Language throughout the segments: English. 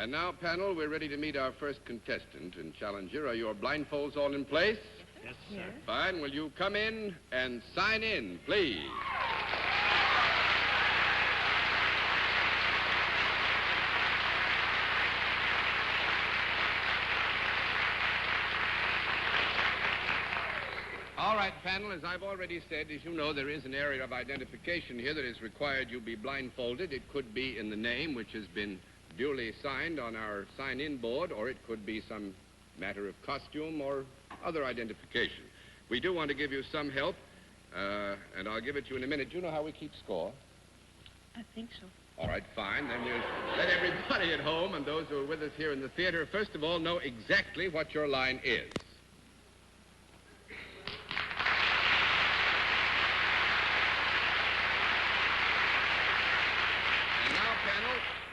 And now, panel, we're ready to meet our first contestant and challenger. Are your blindfolds all in place? Yes, sir. Yes. Fine. Will you come in and sign in, please? All right, panel, as I've already said, as you know, there is an area of identification here that is required you be blindfolded. It could be in the name, which has been duly signed on our sign-in board, or it could be some matter of costume or other identification. We do want to give you some help, and I'll give it to you in a minute. Do you know how we keep score? I think so. All right, fine. Then we'll let everybody at home and those who are with us here in the theater, first of all, know exactly what your line is.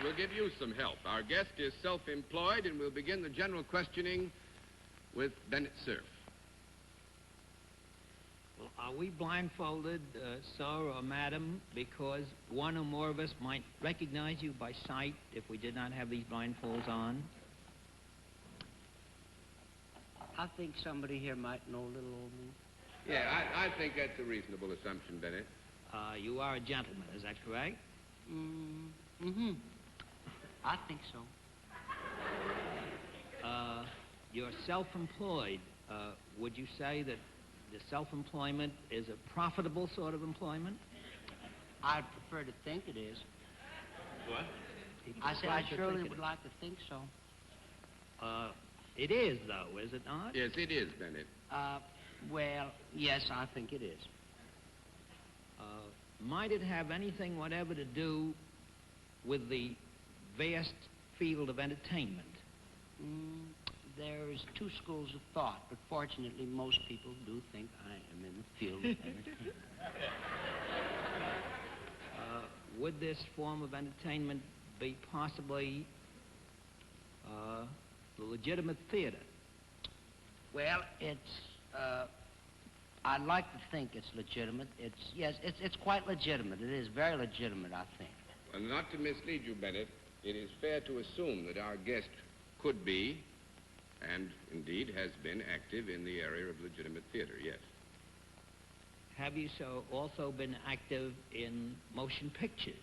We'll give you some help. Our guest is self-employed, and we'll begin the general questioning with Bennett Cerf. Well, are we blindfolded, sir or madam, because one or more of us might recognize you by sight if we did not have these blindfolds on? I think somebody here might know a little old me. Yeah, I think that's a reasonable assumption, Bennett. You are a gentleman, is that correct? Mm-hmm. I think so. You're self-employed. Would you say that the self-employment is a profitable sort of employment? I'd prefer to think it is. What? I said I surely would like to think so. It is, though, is it not? Yes, it is, Bennett. Well, yes, I think it is. Might it have anything whatever to do with the vast field of entertainment? There's two schools of thought, but fortunately most people do think I am in the field of entertainment. Would this form of entertainment be possibly the legitimate theater? Well, it's, I'd like to think it's legitimate. It's quite legitimate. It is very legitimate, I think. Well, not to mislead you, Bennett, it is fair to assume that our guest could be, and indeed has been, active in the area of legitimate theater, yes. Have you also been active in motion pictures?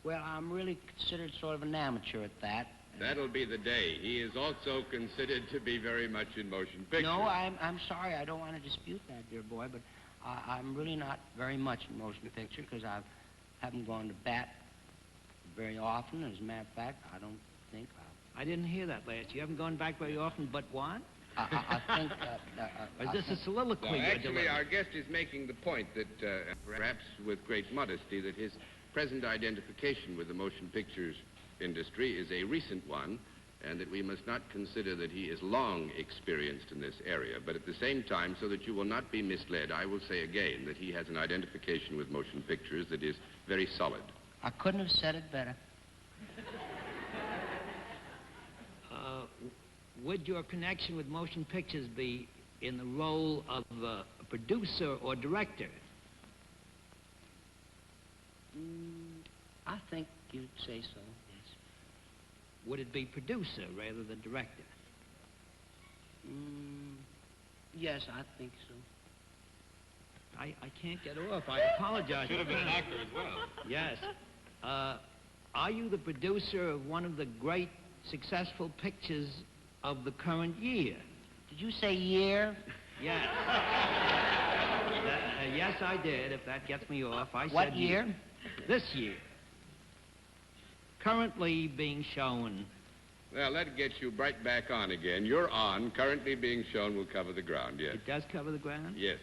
Well, I'm really considered sort of an amateur at that. That'll be the day. He is also considered to be very much in motion pictures. No, I'm sorry. I don't want to dispute that, dear boy, but I'm really not very much in motion picture because I haven't gone to bat very often. As a matter of fact, I don't think I didn't hear that last. You haven't gone back very often, but what? I think... is this a soliloquy? No, actually, our guest is making the point that, perhaps with great modesty, that his present identification with the motion pictures industry is a recent one, and that we must not consider that he is long experienced in this area. But at the same time, so that you will not be misled, I will say again that he has an identification with motion pictures that is very solid. I couldn't have said it better. Would your connection with motion pictures be in the role of a producer or director? I think you'd say so, yes. Would it be producer rather than director? Yes, I think so. I can't get off. I apologize. Should have been an actor as well. Yes. Are you the producer of one of the great successful pictures of the current year? Did you say year? Yes. Yes, I did, if that gets me off. I what said year? This year. Currently being shown. Well, that gets you right back on again. You're on. Currently being shown will cover the ground, yes. It does cover the ground? Yes.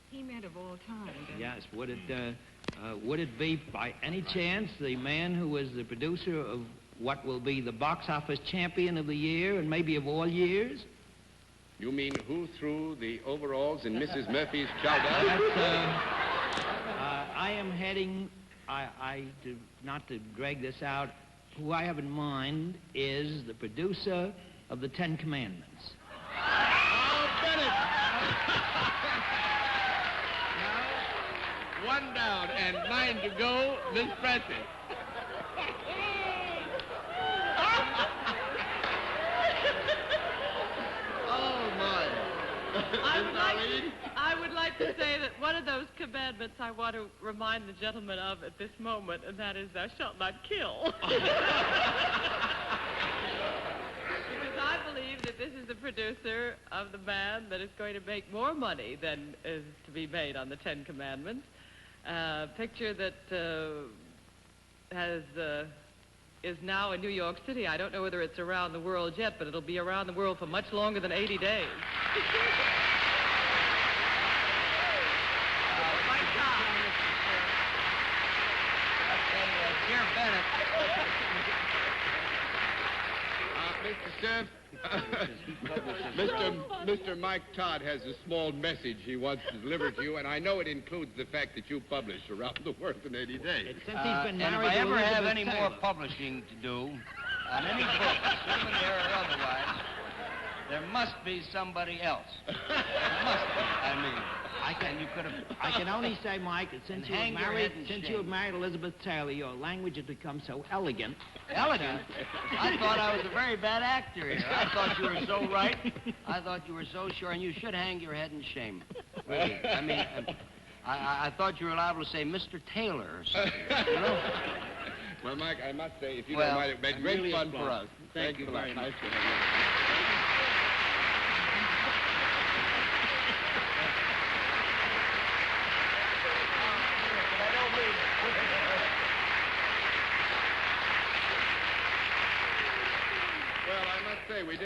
He meant of all time. Yes. Would it be, by any chance, the man who was the producer of what will be the box office champion of the year and maybe of all years? You mean who threw the overalls in Mrs. Murphy's chowder? I am heading, not to drag this out, who I have in mind is the producer of the Ten Commandments. Oh, Bennett! Now, 1 down and 9 to go, Miss Francis. one of those commandments I want to remind the gentleman of at this moment, and that is, thou shalt not kill. Because I believe that this is the producer of the man that is going to make more money than is to be made on the Ten Commandments. A picture that is now in New York City. I don't know whether it's around the world yet, but it'll be around the world for much longer than 80 days. Dear Bennett. Mr. Mike Todd has a small message he wants to deliver to you, and I know it includes the fact that you publish around the world in 80 days. Since he's been And if married I to ever have Elizabeth any Taylor. more publishing to do on any book, souvenir or otherwise, there must be somebody else. There must be. I mean, I can only say, Mike, that since And you have hang your married, head in since shame. you have married Elizabeth Taylor, your language has become so elegant. elegant. I thought I was a very bad actor here. I thought you were so right. I thought you were so sure, and you should hang your head in shame. Really. I mean, I thought you were liable to say Mr. Taylor or something, you know? Well, Mike, I must say, if you Well, don't mind, it made I'm great really fun for obliged. us. Thank you a lot. very Nice much. to have you.